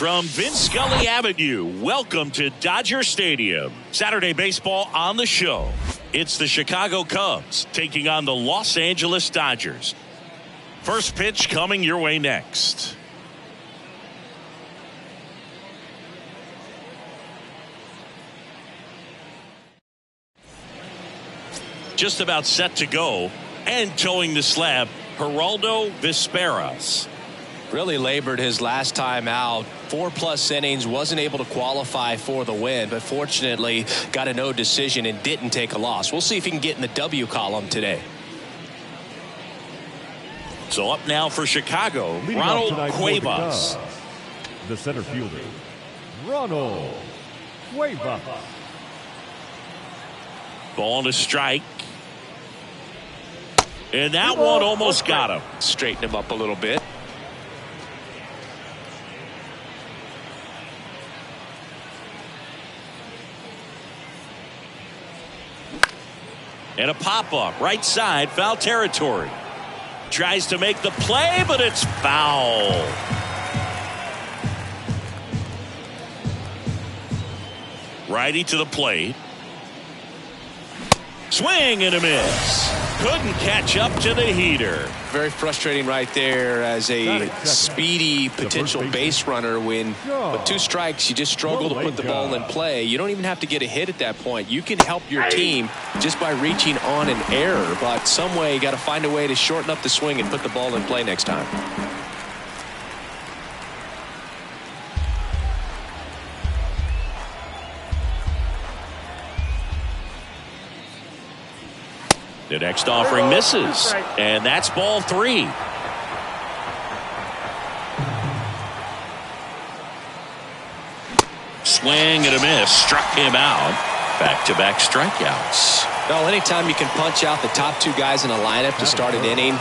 From Vince Scully Avenue, welcome to Dodger Stadium. Saturday baseball on the show. It's the Chicago Cubs taking on the Los Angeles Dodgers. First pitch coming your way next. Just about set to go and towing the slab, Geraldo Vizqueras. Really labored his last time out. 4+ innings, wasn't able to qualify for the win, but fortunately got a no decision and didn't take a loss. We'll see if he can get in the W column today. So up now for Chicago, Ronald Cuevas. The center fielder, Ronald Cuevas. Ball to strike. And that one almost got him. Straighten him up a little bit. And a pop-up, right side, foul territory. Tries to make the play, but it's foul. Righty to the plate. Swing and a miss. Couldn't catch up to the heater. Very frustrating right there as a speedy potential base runner when with 2 strikes you just struggle to put the ball in play. You don't even have to get a hit at that point. You can help your team just by reaching on an error, but some way you got to find a way to shorten up the swing and put the ball in play next time. The next offering misses, and that's ball 3. Swing and a miss, struck him out. Back-to-back strikeouts. Well, anytime you can punch out the top 2 guys in a lineup to start an inning,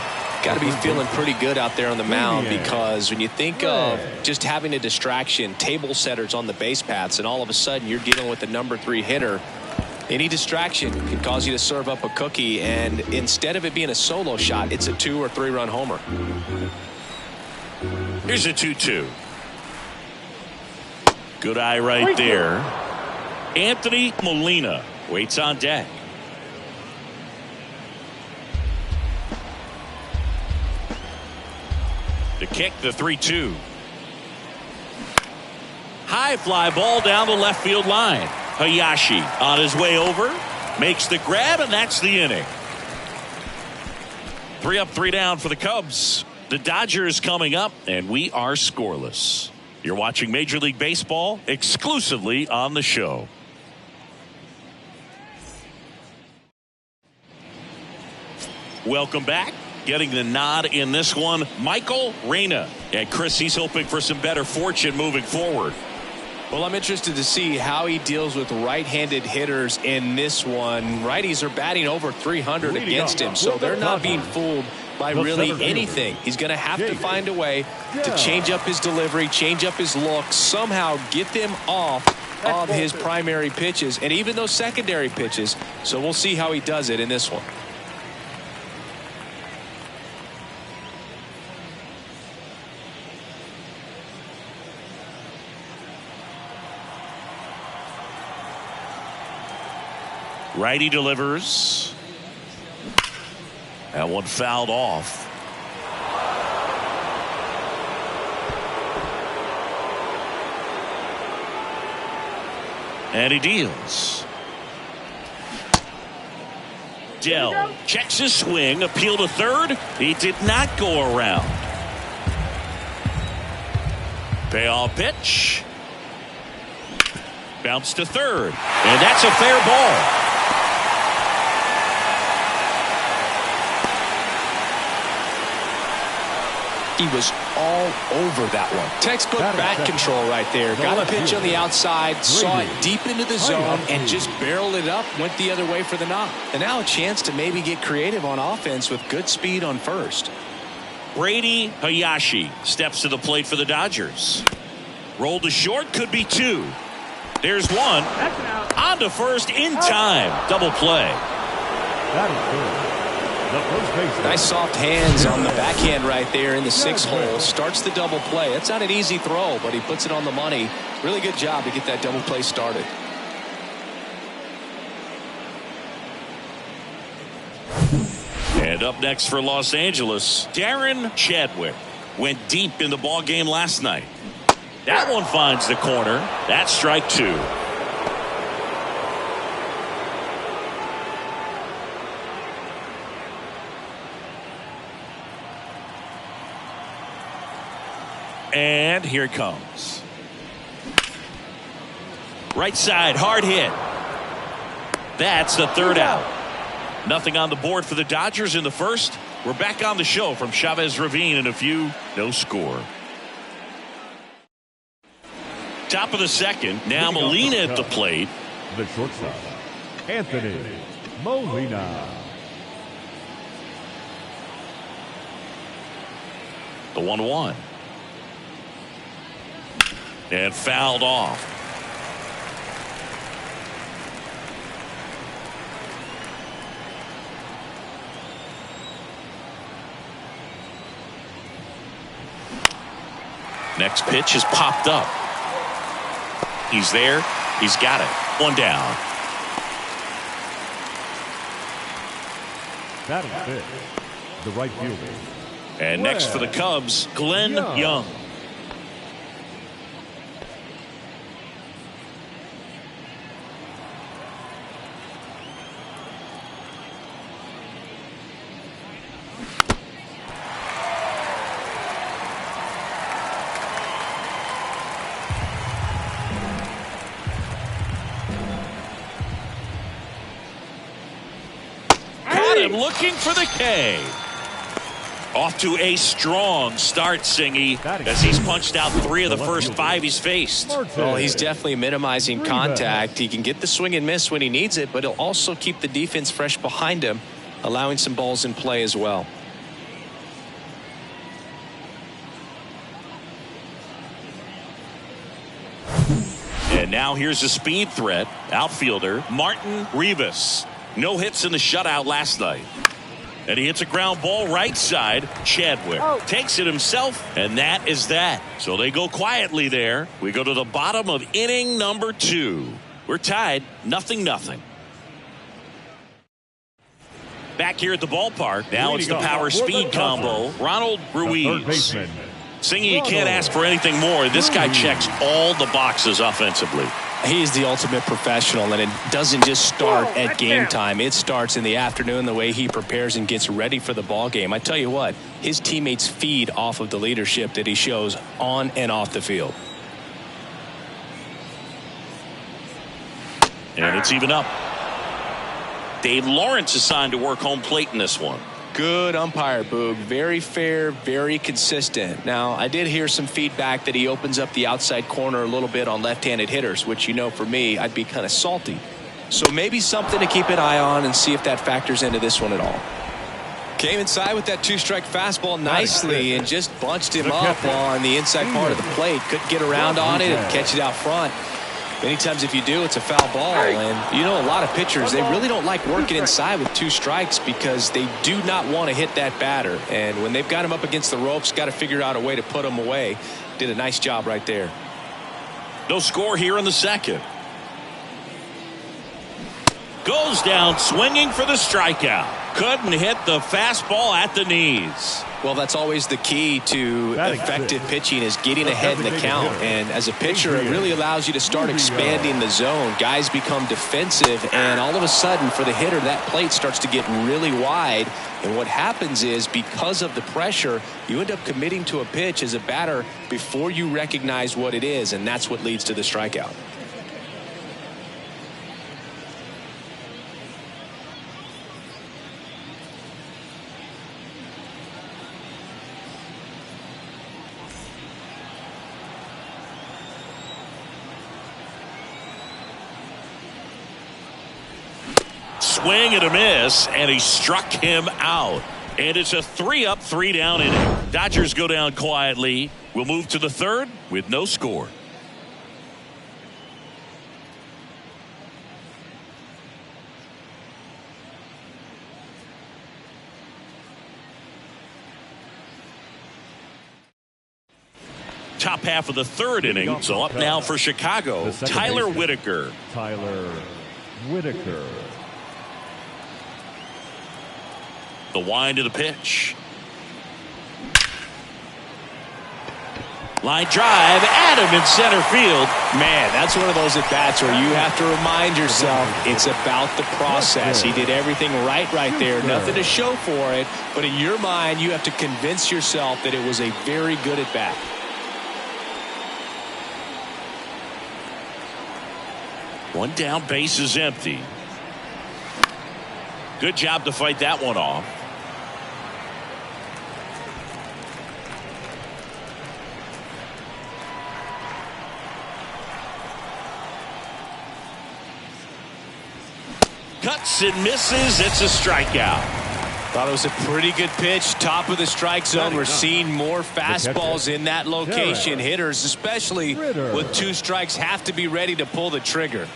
got to be feeling pretty good out there on the mound, because when you think of just having a distraction, table setters on the base paths, and all of a sudden you're dealing with the number 3 hitter, any distraction can cause you to serve up a cookie, and instead of it being a solo shot, it's a 2 or 3 run homer. Here's a 2-2. Good eye right there. Anthony Molina waits on deck. The kick, the 3-2. High fly ball down the left field line. Hayashi on his way over, makes the grab, and that's the inning. 3 up, 3 down for the Cubs. The Dodgers coming up, and we are scoreless. You're watching Major League Baseball exclusively on the show. Welcome back. Getting the nod in this one, Michael Reyna. And Chris, he's hoping for some better fortune moving forward. Well, I'm interested to see how he deals with right-handed hitters in this one. Righties are batting over 300 against him, so they're not being fooled by really anything. He's going to have to find a way to change up his delivery, change up his look, somehow get them off of his primary pitches and even those secondary pitches. So we'll see how he does it in this one. Righty delivers. That one fouled off. And he deals. Dell checks his swing, appeal to third. He did not go around. Payoff pitch. Bounce to third. And that's a fair ball. He was all over that one. Textbook bat control right there. Got a pitch on the outside, saw it deep into the zone, and just barreled it up, went the other way for the knock. And now a chance to maybe get creative on offense with good speed on first. Brady Hayashi steps to the plate for the Dodgers. Rolled to short, could be 2. There's 1. On to first in time. Double play. That is good. The first baseman. Nice soft hands on the backhand right there in the 6th hole. Starts the double play. It's not an easy throw, but he puts it on the money. Really good job to get that double play started. And up next for Los Angeles, Darren Chadwick went deep in the ball game last night. That one finds the corner. That's strike 2. And here it comes. Right side, hard hit. That's the 3rd out. Nothing on the board for the Dodgers in the 1st. We're back on the show from Chavez Ravine in a few. No score. Top of the 2nd. Now Molina at the plate. The shortstop, Anthony Molina. The 1-1. And fouled off. Next pitch is popped up. He's there. He's got it. 1 down. Batting 5th, the right fielder. And next for the Cubs, Glenn Young. Looking for the K. Off to a strong start, Singy, as he's punched out 3 of the first 5 he's faced. Well, he's definitely minimizing contact. He can get the swing and miss when he needs it, but he'll also keep the defense fresh behind him, allowing some balls in play as well. And now here's a speed threat. Outfielder Martin Rivas. No hits in the shutout last night. And he hits a ground ball right side. Chadwick takes it himself, and that is that. So they go quietly there. We go to the bottom of inning number 2. We're tied 0-0. Back here at the ballpark. Now it's the power speed combo. Ronald Ruiz. Singy, you can't ask for anything more. This guy checks all the boxes offensively. He's the ultimate professional, and it doesn't just start at game time. It starts in the afternoon, the way he prepares and gets ready for the ball game. I tell you what, his teammates feed off of the leadership that he shows on and off the field. And it's even up. Dave Lawrence assigned to work home plate in this one. Good umpire, Boog. Very fair, very consistent. Now, I did hear some feedback that he opens up the outside corner a little bit on left-handed hitters, which, you know, for me, I'd be kind of salty. So maybe something to keep an eye on and see if that factors into this one at all. Came inside with that 2-strike fastball nicely and just bunched him up on the inside part of the plate. Couldn't get around on it and catch it out front. Many times if you do, it's a foul ball. And you know, a lot of pitchers, they really don't like working inside with 2 strikes because they do not want to hit that batter. And when they've got him up against the ropes, got to figure out a way to put him away. Did a nice job right there. No score here in the 2nd. Goes down swinging for the strikeout. Couldn't hit the fastball at the knees. Well, that's always the key to effective pitching, is getting ahead in the count. And as a pitcher, it really allows you to start expanding the zone. Guys become defensive, and all of a sudden, for the hitter, that plate starts to get really wide. And what happens is, because of the pressure, you end up committing to a pitch as a batter before you recognize what it is, and that's what leads to the strikeout. Swing and a miss, and he struck him out. And it's a 3-up, 3-down inning. Dodgers go down quietly. We'll move to the 3rd with no score. top half of the third inning. So up now for Chicago, Tyler Whitaker. Tyler Whitaker. The wind of the pitch. Line drive, Adam in center field. Man, that's one of those at-bats where you have to remind yourself it's about the process. He did everything right there. Nothing to show for it, but in your mind, you have to convince yourself that it was a very good at-bat. One down, base is empty. Good job to fight that one off. Cuts and misses. It's a strikeout. Thought it was a pretty good pitch. Top of the strike zone. We're seeing more fastballs in that location. Hitters, especially with 2 strikes, have to be ready to pull the trigger.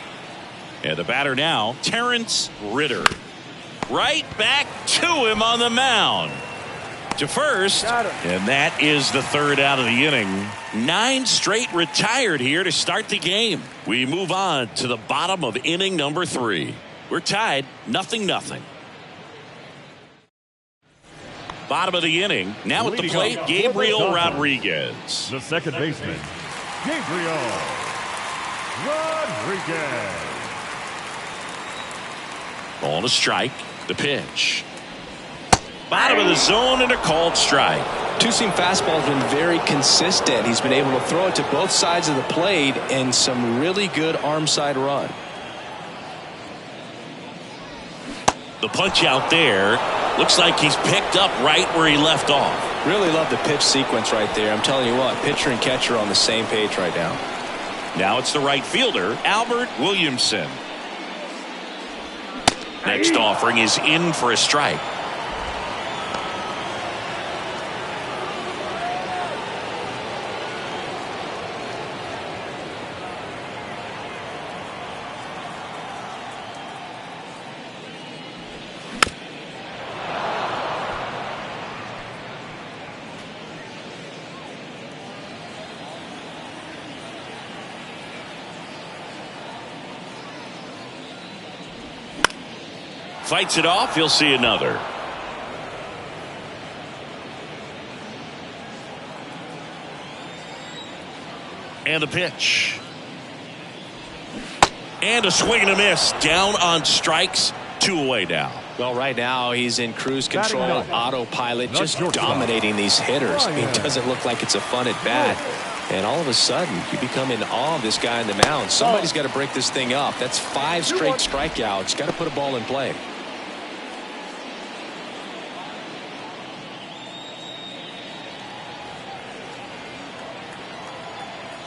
And the batter now, Terrence Ritter. Right back to him on the mound. To first. And that is the third out of the inning. 9 straight retired here to start the game. We move on to the bottom of inning number 3. We're tied 0-0. Bottom of the inning. Now at the plate, Gabriel Rodriguez. The second baseman, Gabriel Rodriguez. On a strike. The pitch. Bottom of the zone and a called strike. Two-seam fastball has been very consistent. He's been able to throw it to both sides of the plate and some really good arm side run. The punch out there. Looks like he's picked up right where he left off. Really love the pitch sequence right there. I'm telling you what, pitcher and catcher on the same page right now. Now it's the right fielder, Albert Williamson. Next offering is in for a strike. Fights it off. He'll see another. And the pitch. And a swing and a miss. Down on strikes. 2 away now. Well, right now he's in cruise control, autopilot, just dominating these hitters. It doesn't look like it's a fun at bat. And all of a sudden, you become in awe of this guy on the mound. Somebody's got to break this thing up. That's 5 straight strikeouts. Got to put a ball in play.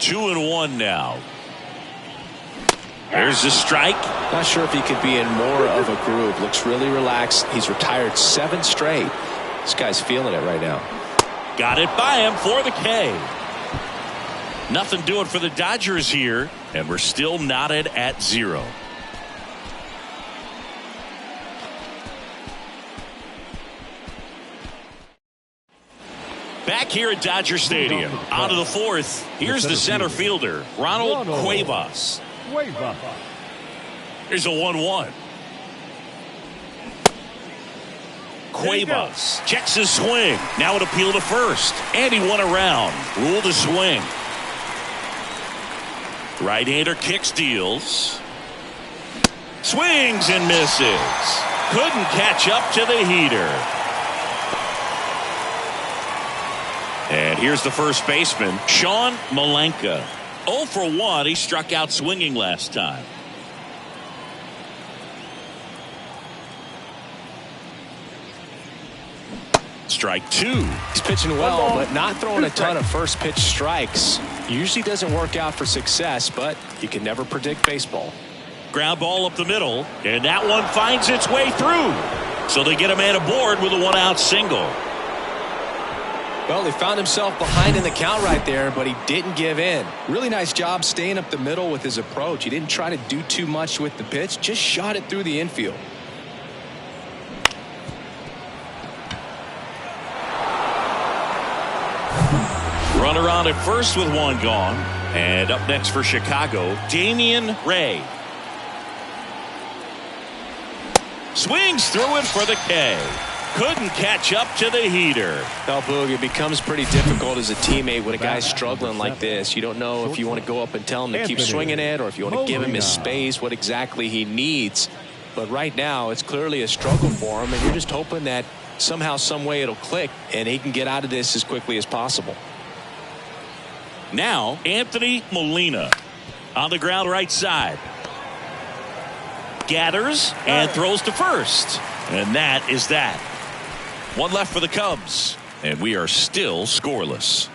Two and one now. There's the strike. Not sure if he could be in more of a groove. Looks really relaxed. He's retired 7 straight. This guy's feeling it right now. Got it by him for the K. Nothing doing for the Dodgers here, and we're still knotted at 0. Back here at Dodger Stadium, out of the 4th, here's the center fielder, Ronald Cuevas. Here's a 1-1. Cuevas checks his swing. Now an appeal to first. And he won around. Ruled a swing. Right-hander kicks, deals. Swings and misses. Couldn't catch up to the heater. And here's the first baseman, Sean Malenka. 0 for 1. He struck out swinging last time. Strike 2. He's pitching well, but not throwing a ton of first pitch strikes. Usually doesn't work out for success, but you can never predict baseball. Ground ball up the middle, and that one finds its way through. So they get a man aboard with a 1-out single. Well, he found himself behind in the count right there, but he didn't give in. Really nice job staying up the middle with his approach. He didn't try to do too much with the pitch, just shot it through the infield. Runner on at first with one gone. And up next for Chicago, Damian Ray. Swings through it for the K. Couldn't catch up to the heater. Well, Boog, it becomes pretty difficult as a teammate when a guy's struggling like this. You don't know if you want to go up and tell him to keep swinging it or if you want to give him his space, what exactly he needs. But right now, it's clearly a struggle for him, and you're just hoping that somehow, some way it'll click, and he can get out of this as quickly as possible. Now, Anthony Molina on the ground right side. Gathers and throws to first. And that is that. One left for the Cubs. And we are still scoreless.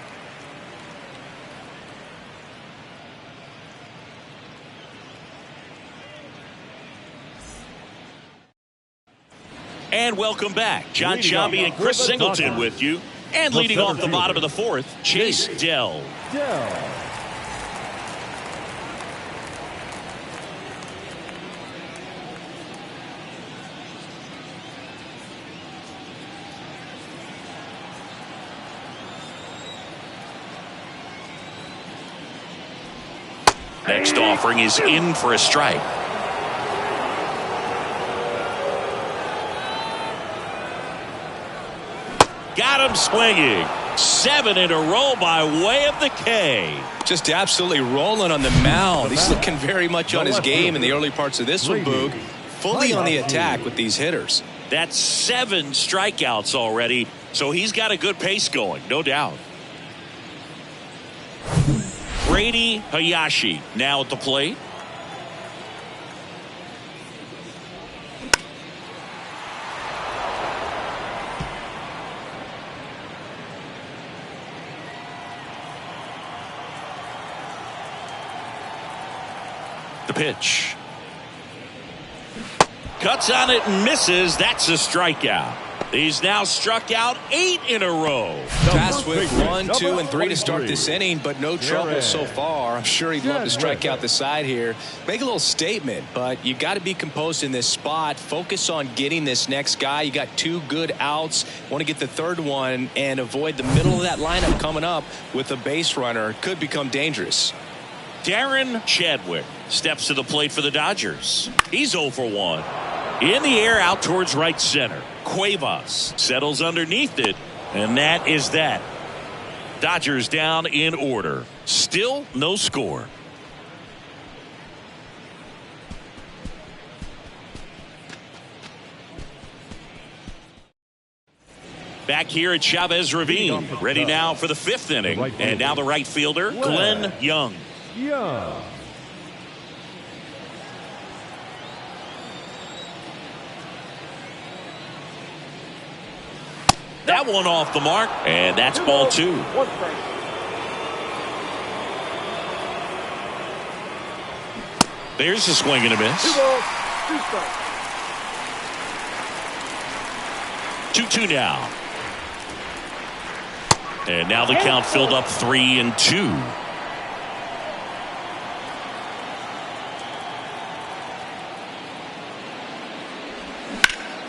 And welcome back. John Sciambi and Chris Singleton with you. And leading off the bottom of the fourth, Chase Dell. Next offering is in for a strike. Got him swinging. 7 in a row by way of the K. Just absolutely rolling on the mound. He's looking very much on his game in the early parts of this one, Boog. Fully on the attack with these hitters. That's 7 strikeouts already, so he's got a good pace going, no doubt. Brady Hayashi now at the plate. The pitch. Cuts on it and misses. That's a strikeout. He's now struck out 8 in a row. Tasked with 1, 2, and 3 to start this inning, but no trouble so far. I'm sure he'd love to strike out the side here. Make a little statement, but you got to be composed in this spot. Focus on getting this next guy. You got 2 good outs. Want to get the third one and avoid the middle of that lineup coming up with a base runner. It could become dangerous. Darren Chadwick steps to the plate for the Dodgers. He's 0 for 1. In the air out towards right center. Cuevas settles underneath it, and that is that. Dodgers down in order. Still no score. Back here at Chavez Ravine. Ready now for the 5th inning. And now the right fielder, Glenn Young. That one off the mark, and that's ball 2. There's a swing and a miss. 2-2 now. And now the count filled up 3-2.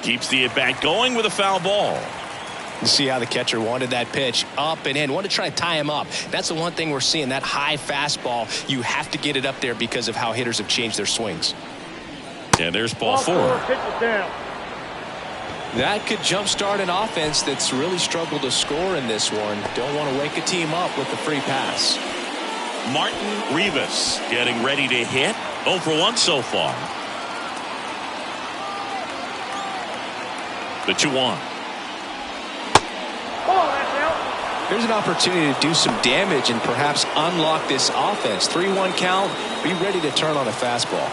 Keeps the at-bat going with a foul ball. You see how the catcher wanted that pitch up and in. Wanted to try to tie him up. That's the one thing we're seeing, that high fastball. You have to get it up there because of how hitters have changed their swings. And there's ball 4. That could jumpstart an offense that's really struggled to score in this one. Don't want to wake a team up with the free pass. Martin Rivas getting ready to hit. 0 for 1 so far. The 2-1. Here's an opportunity to do some damage and perhaps unlock this offense. 3-1 count. Be ready to turn on a fastball.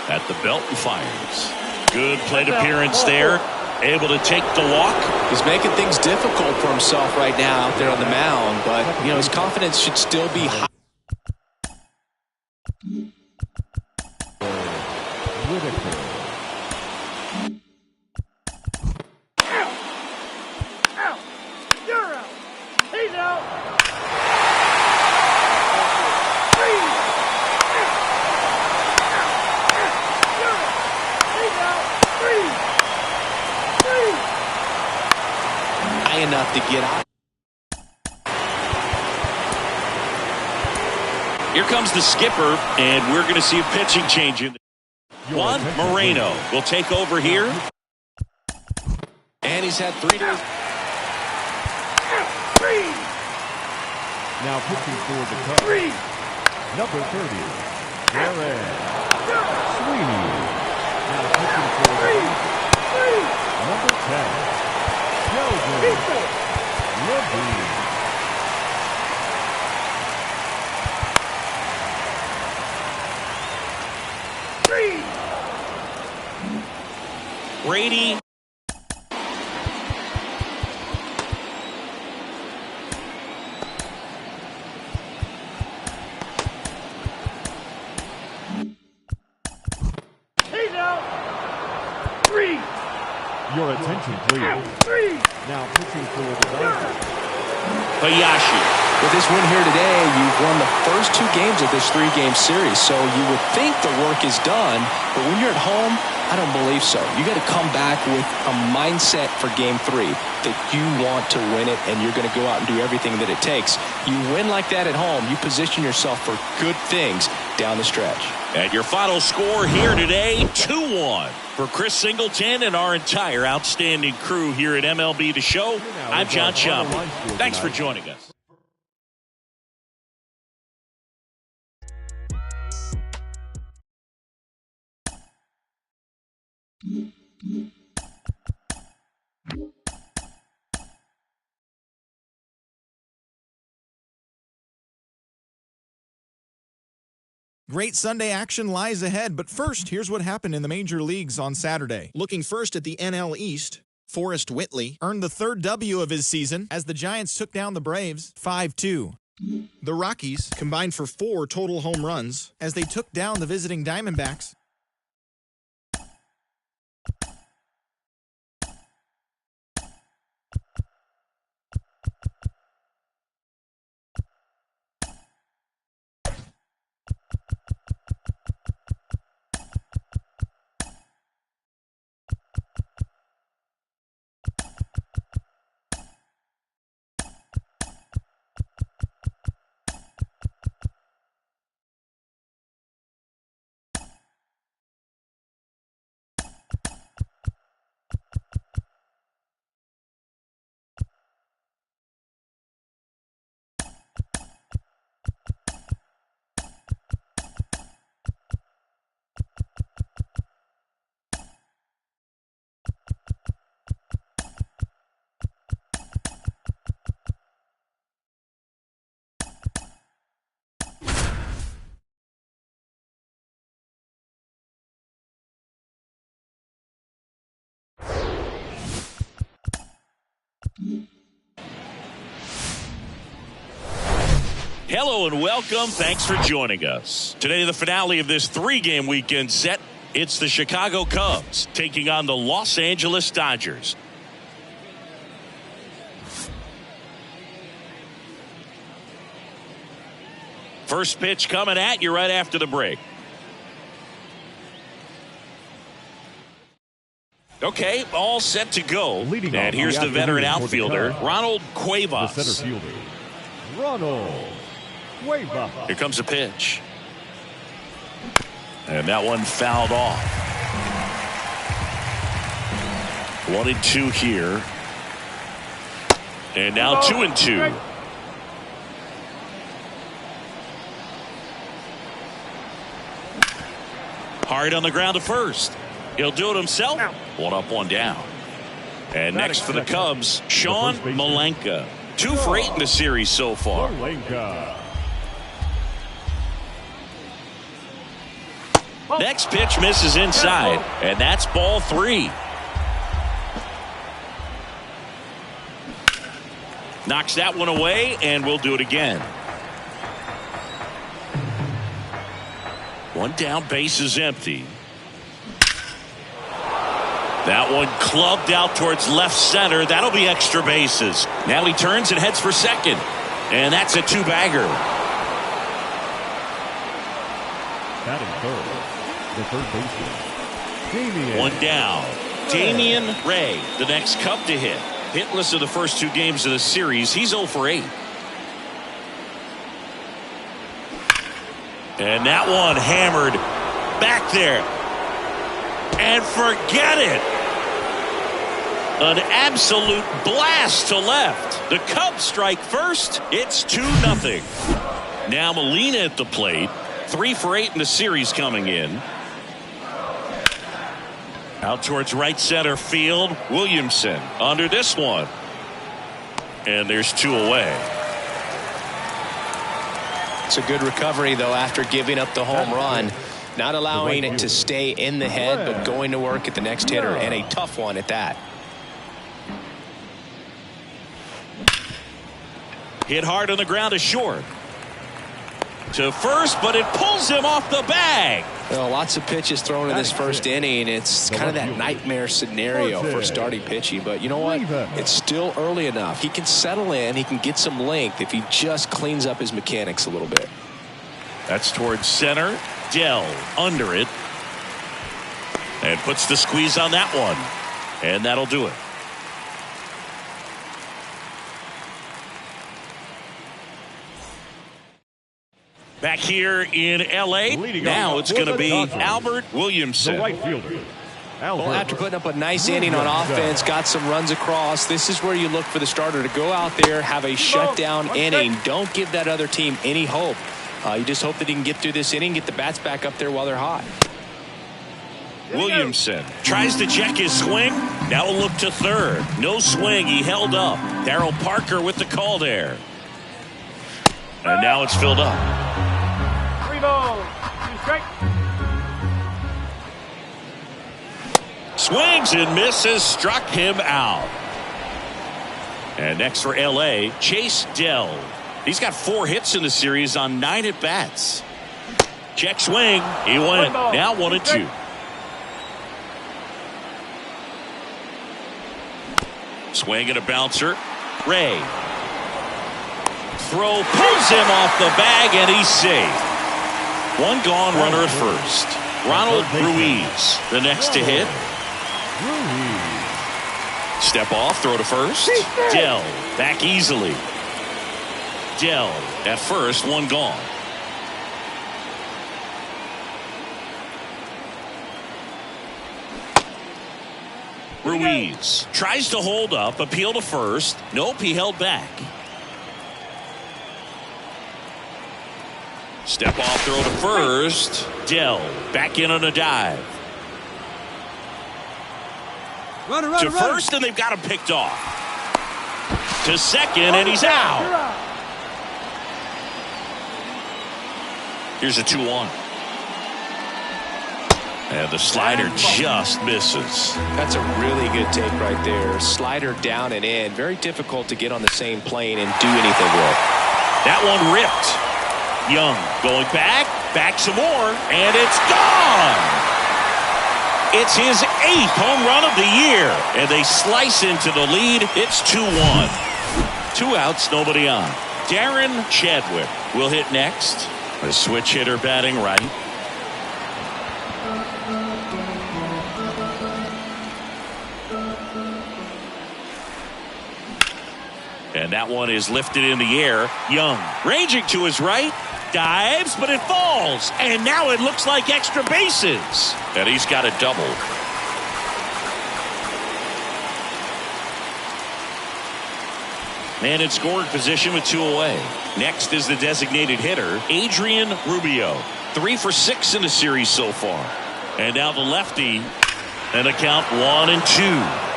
At the belt and fires. Good plate appearance there. Able to take the walk. He's making things difficult for himself right now out there on the mound, but his confidence should still be high. to get out. Here comes the skipper, and we're going to see a pitching change in. Juan Moreno will take over here. And he's had 3 days. Now pitching for the Cubs, number 30, Darren Sweeney. Now pitching for the Cubs, number 10, Sheldon Levine. Brady. Your attention, please. Now pitching for the Dodgers, Hayashi. With this win here today, you've won the first 2 games of this 3-game series, so you would think the work is done, but when you're at home, I don't believe so. You got to come back with a mindset for Game 3 that you want to win it, and you're going to go out and do everything that it takes. You win like that at home, you position yourself for good things down the stretch. And your final score here today, 2-1. For Chris Singleton and our entire outstanding crew here at MLB The Show, I'm John Sciambi. Thanks for joining us. Great Sunday action lies ahead, but first, here's what happened in the major leagues on Saturday. Looking first at the NL East, Forrest Whitley earned the 3rd W of his season as the Giants took down the Braves 5-2. The Rockies combined for 4 total home runs as they took down the visiting Diamondbacks. Hello and welcome. Thanks for joining us. Today, the finale of this 3-game weekend set. It's the Chicago Cubs taking on the Los Angeles Dodgers. First pitch coming at you right after the break. Okay, all set to go. And here's the veteran outfielder, Ronald Cuevas. the center fielder, Ronald Cuevas. Here comes a pitch. And that one fouled off. 1-2 here. And now 2-2. Hard on the ground to first. He'll do it himself. 1 up, 1 down. And next for the Cubs, Sean Malenka. 2 for 8 in the series so far. Next pitch misses inside, and that's ball 3. Knocks that one away, and we'll do it again. 1 down, base is empty. That one clubbed out towards left center. That'll be extra bases. Now he turns and heads for second. And that's a 2-bagger. Batting third, the third baseman, Damian. 1 down. Damian Ray, the next Cub to hit. Hitless of the first 2 games of the series. He's 0 for 8. And that one hammered back there. And forget it. An absolute blast to left. The Cubs strike first. It's 2-0. Now Molina at the plate. 3 for 8 in the series coming in. Out towards right center field. Williamson under this one. And there's 2 away. It's a good recovery, though, after giving up the home run. Not allowing it to stay in the head, but going to work at the next hitter, and a tough one at that. Hit hard on the ground to short. To first, but it pulls him off the bag. Well, lots of pitches thrown in this first inning. It's kind of that nightmare scenario for starting pitching. But you know what? It's still early enough. He can settle in. He can get some length if he just cleans up his mechanics a little bit. That's towards center. Dell under it. And puts the squeeze on that one. And that'll do it. Back here in L.A. Now it's going to be Albert Williamson. The right fielder. Well, after putting up a nice inning on offense, got some runs across, this is where you look for the starter to go out there, have a shutdown inning. Don't give that other team any hope. You just hope that he can get through this inning, get the bats back up there while they're hot. Williamson tries to check his swing. Now will look to third. No swing. He held up. Darryl Parker with the call there. And now it's filled up. 3 balls, 2 strikes. Swings and misses. Struck him out. And next for L.A., Chase Dell. He's got 4 hits in the series on 9 at-bats. Check swing. He went. Now 1-2. Swing and a bouncer. Ray. Throw pulls him off the bag, and he's safe. 1 gone, runner at first. Ronald Ruiz, the next to hit. Step off, throw to first. Dell back easily. Dell at first, 1 gone. Ruiz tries to hold up, appeal to first. Nope, he held back. Step off, throw to first. Dell back in on a dive. Runner, to first, and they've got him picked off. To second, and he's out. Here's a 2-1. And the slider just misses. That's a really good take right there. Slider down and in. Very difficult to get on the same plane and do anything with. That one ripped. Young going back some more, and it's gone. It's his 8th home run of the year, and they slice into the lead. It's 2-1. 2 outs, nobody on. Darren Chadwick will hit next. A switch hitter batting right. And that one is lifted in the air. Young ranging to his right. Dives, but it falls. And now it looks like extra bases. And he's got a double. Man in scoring position with 2 away. Next is the designated hitter, Adrian Rubio. 3 for 6 in the series so far. And now the lefty. And a count 1-2.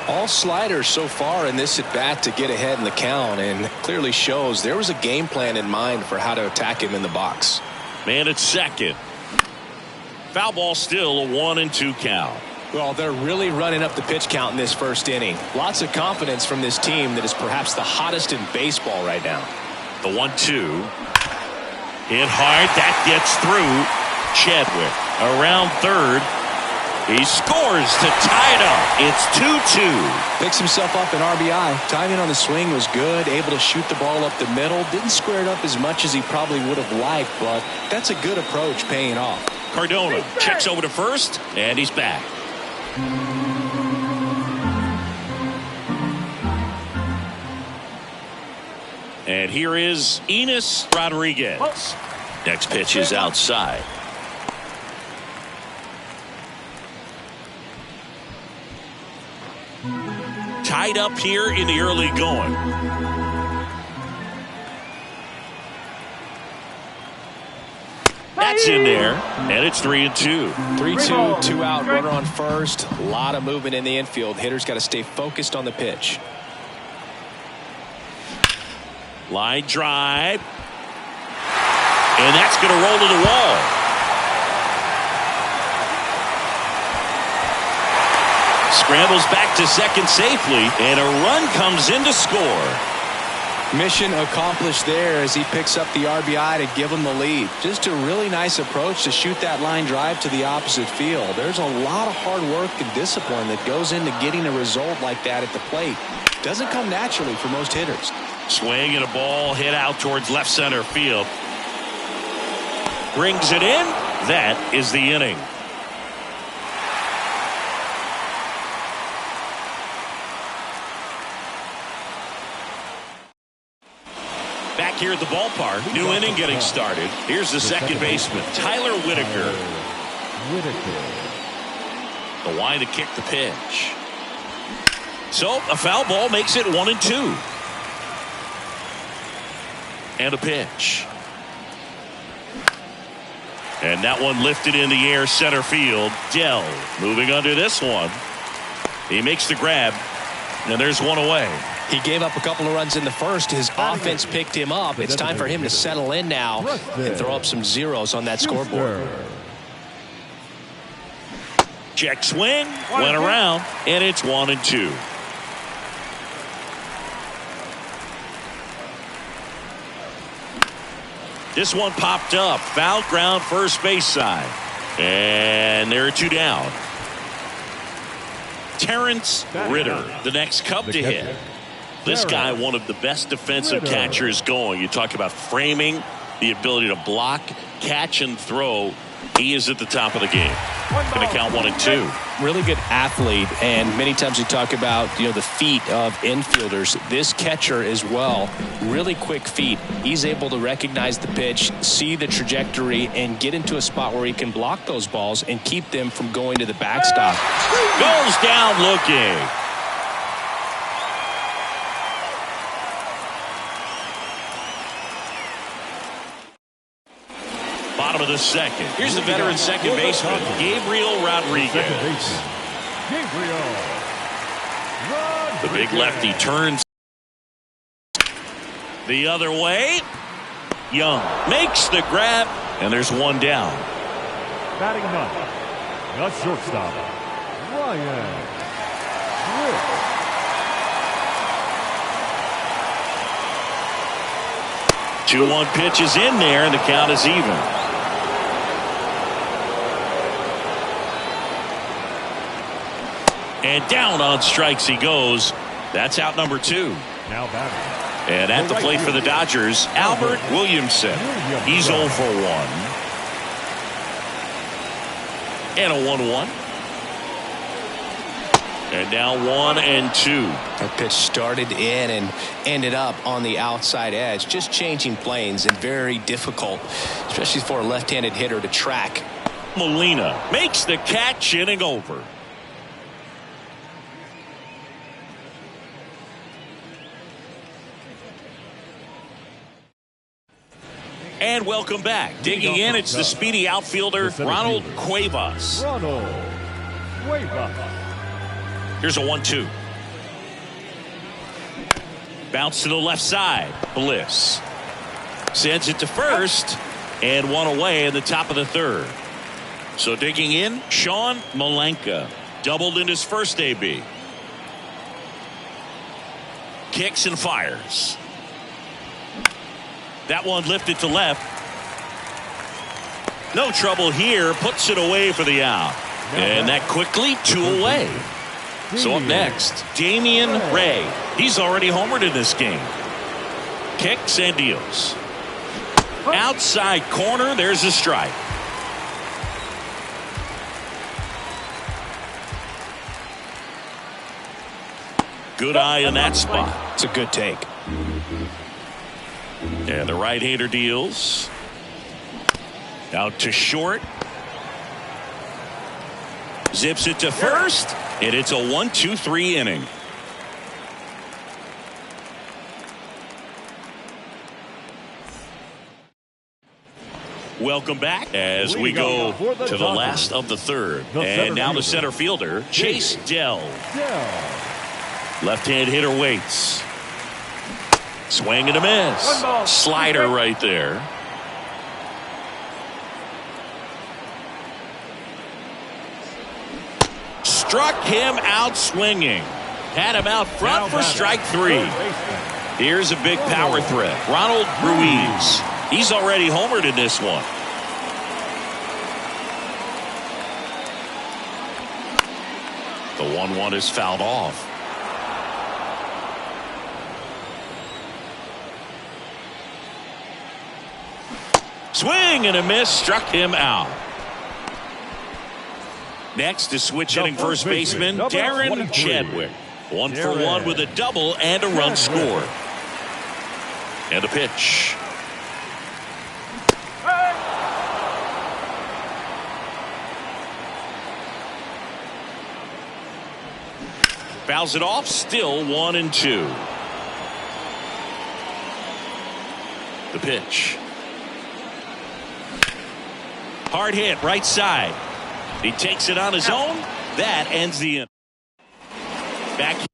All sliders so far in this at bat to get ahead in the count, and clearly shows there was a game plan in mind for how to attack him in the box. Man at second. Foul ball, still a 1-2 count. Well, they're really running up the pitch count in this first inning. Lots of confidence from this team that is perhaps the hottest in baseball right now. The 1-2. Hit hard. That gets through. Chadwick around third. He scores to tie it up. It's 2-2. Picks himself up an RBI. Timing on the swing was good. Able to shoot the ball up the middle. Didn't square it up as much as he probably would have liked, but that's a good approach paying off. Cardona checks over to first, and he's back. And here is Enos Rodriguez. Next pitch is outside. Tied up here in the early going. That's in there, and it's 3-2. 3-2, 2 out, runner on first. A lot of movement in the infield. Hitter's got to stay focused on the pitch. Line drive. And that's going to roll to the wall. Scrambles back to second safely, and a run comes in to score. Mission accomplished there as he picks up the RBI to give him the lead. Just a really nice approach to shoot that line drive to the opposite field. There's a lot of hard work and discipline that goes into getting a result like that at the plate. Doesn't come naturally for most hitters. Swing and a ball hit out towards left center field. Brings it in. That is the inning. Back here at the ballpark, new inning getting started. Here's the second baseman, Tyler Whitaker. The line to kick the pitch. So a foul ball makes it 1-2. And a pitch. And that one lifted in the air center field. Dell moving under this one. He makes the grab. And there's one away. He gave up a couple of runs in the first. His offense picked him up. It's time for him to settle in now and throw up some zeros on that scoreboard. Check swing. Went around. And it's 1-2. This one popped up. Foul ground first base side. And there are two down. Terrence Ritter, the next Cub to hit. This guy, one of the best defensive catchers going. You talk about framing, the ability to block, catch, and throw. He is at the top of the game. Going to count 1-2. Really good athlete, and many times we talk about the feet of infielders. This catcher as well, really quick feet. He's able to recognize the pitch, see the trajectory, and get into a spot where he can block those balls and keep them from going to the backstop. Goes down looking. Bottom of the second. Here's the veteran second baseman, Gabriel Rodriguez. The big lefty turns the other way. Young makes the grab, and there's one down. Batting ninth, the shortstop, Ryan Witt. 2-1 pitch is in there, and the count is even. And down on strikes he goes. That's out number 2. Now batting. And at the plate for the Dodgers, Albert Williamson. He's 0 for 1. And a 1-1. And now 1-2. That pitch started in and ended up on the outside edge. Just changing planes and very difficult, especially for a left-handed hitter to track. Molina makes the catch, inning over. And welcome back. Digging in, it's the speedy outfielder, Ronald Cuevas. Here's a 1-2. Bounce to the left side. Bliss sends it to first, and one away in the top of the third. So digging in, Sean Malenka. Doubled in his first AB. Kicks and fires. That one lifted to left. No trouble here. Puts it away for the out. And that quickly 2 away. So up next, Damian Ray. He's already homered in this game. Kicks and deals. Outside corner. There's a strike. Good eye in that spot. It's a good take. And the right-hander deals. Out to short. Zips it to first. And it's a 1-2-3 inning. Welcome back as we go to the last of the third. And now the center fielder, Chase Dell. Left-hand hitter waits. Swing and a miss. Slider right there. Struck him out swinging. Had him out front for strike 3. Here's a big power threat. Ronald Ruiz. He's already homered in this one. The 1-1 is fouled off. Swing and a miss. Struck him out. Next is switch hitting first baseman Darren Chadwick. 1-for-1 with a double and a run scored. And a pitch. Fouls it off. Still 1-2. The pitch. Hard hit right side. He takes it on his own. That ends the inning. Back.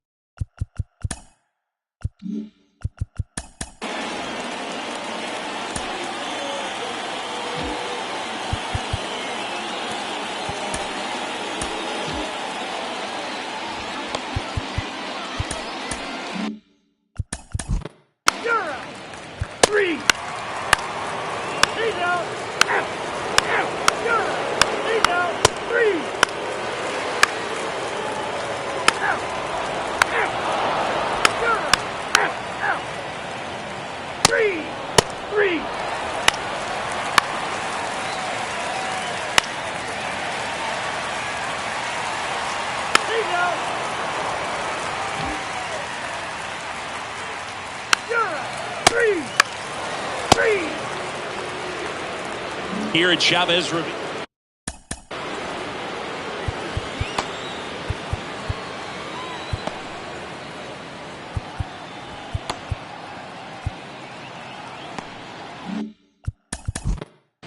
Here at Chavez Ravine.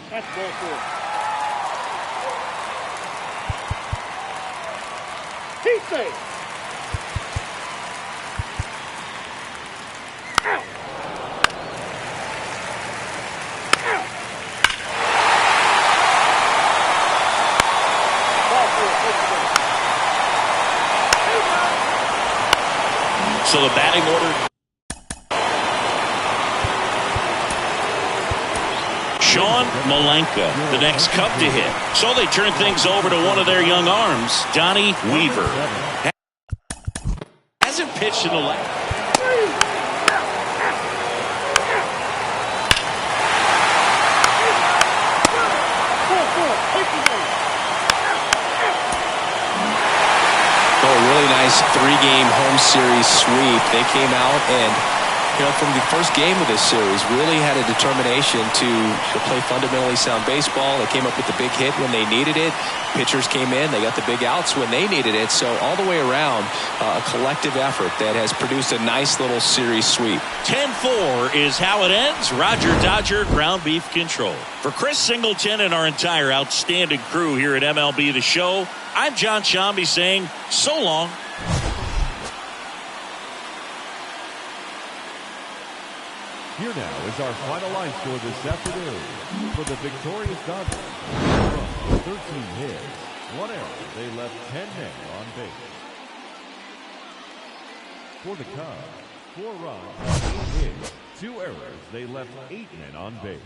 That's ball 4. He's safe. So the batting order. Sean Malenka, the next Cub to hit. So they turn things over to one of their young arms, Donnie Weaver. Hasn't pitched in the last. Really nice 3-game home series sweep. They came out and, from the first game of this series, really had a determination to play fundamentally sound baseball. They came up with the big hit when they needed it. Pitchers came in. They got the big outs when they needed it. So all the way around, a collective effort that has produced a nice little series sweep. 10-4 is how it ends. Roger Dodger, ground beef control. For Chris Singleton and our entire outstanding crew here at MLB The Show, I'm John Shambi saying so long. Here now is our final line score this afternoon. For the victorious Dodgers, 13 hits, 1 error. They left 10 men on base. For the Cubs, 4 runs, 8 hits, 2 errors. They left 8 men on base.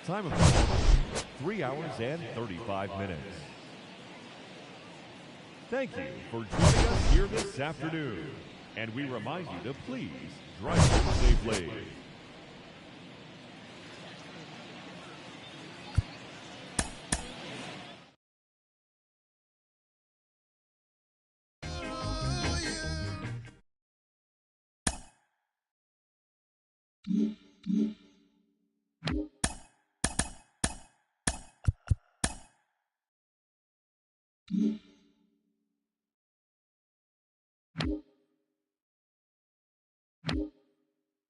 Time of the 3 hours and 35 minutes. Thank you for joining us here this afternoon. And we remind you to please drive safely.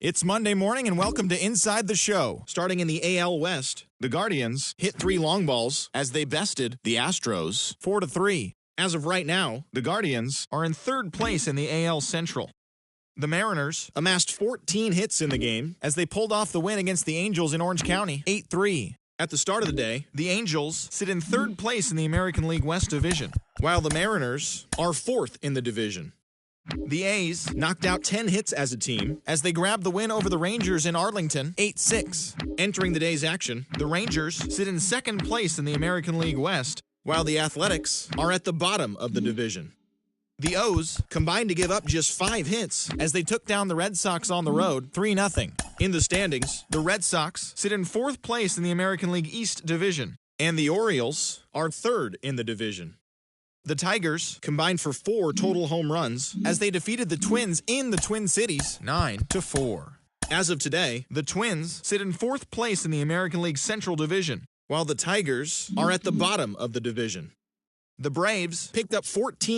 It's Monday morning, and welcome to Inside the Show. Starting in the AL West, the Guardians hit 3 long balls as they bested the Astros 4-3. As of right now, the Guardians are in 3rd place in the AL Central. The Mariners amassed 14 hits in the game as they pulled off the win against the Angels in Orange County 8-3. At the start of the day, the Angels sit in 3rd place in the American League West Division, while the Mariners are 4th in the division. The A's knocked out 10 hits as a team as they grabbed the win over the Rangers in Arlington 8-6. Entering the day's action, the Rangers sit in 2nd place in the American League West, while the Athletics are at the bottom of the division. The O's combined to give up just 5 hits as they took down the Red Sox on the road 3-0. In the standings, the Red Sox sit in 4th place in the American League East Division, and the Orioles are 3rd in the division. The Tigers combined for 4 total home runs as they defeated the Twins in the Twin Cities 9-4. As of today, the Twins sit in 4th place in the American League Central Division, while the Tigers are at the bottom of the division. The Braves picked up 14